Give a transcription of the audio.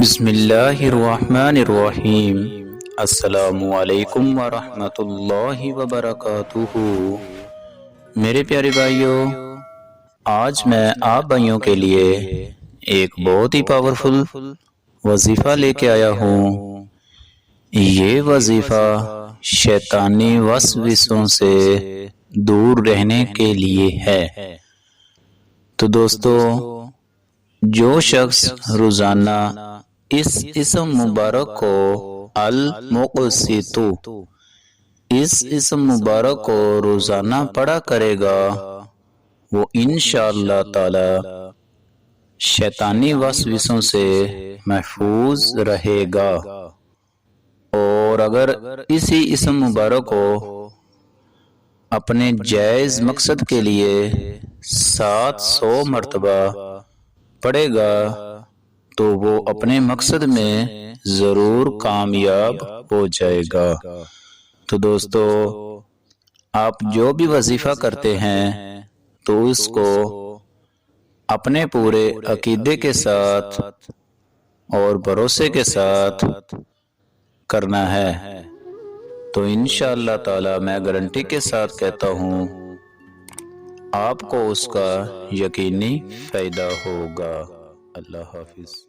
بسم اللہ الرحمن الرحیم۔ السلام علیکم ورحمۃ اللہ وبرکاتہ۔ میرے پیارے بھائیوں، آج میں آپ بھائیوں کے لیے ایک بہت ہی پاورفل وظیفہ لے کے آیا ہوں۔ یہ وظیفہ شیطانی وسوسوں سے دور رہنے کے لیے ہے۔ تو دوستو، جو شخص روزانہ اس اسم مبارک کو المقسط، اس اسم مبارک کو روزانہ پڑھا کرے گا، وہ انشاءاللہ تعالی شیطانی وسوسوں سے محفوظ رہے گا۔ اور اگر اسی اسم مبارک کو اپنے جائز مقصد کے لیے 700 مرتبہ پڑھے گا تو وہ اپنے مقصد میں ضرور کامیاب ہو جائے گا۔ تو دوستو، آپ جو بھی وظیفہ کرتے ہیں تو اس کو اپنے پورے عقیدے کے ساتھ اور بھروسے کے ساتھ کرنا ہے، تو انشاءاللہ تعالی میں گارنٹی کے ساتھ کہتا ہوں آپ کو اس کا یقینی فائدہ ہوگا۔ اللہ حافظ۔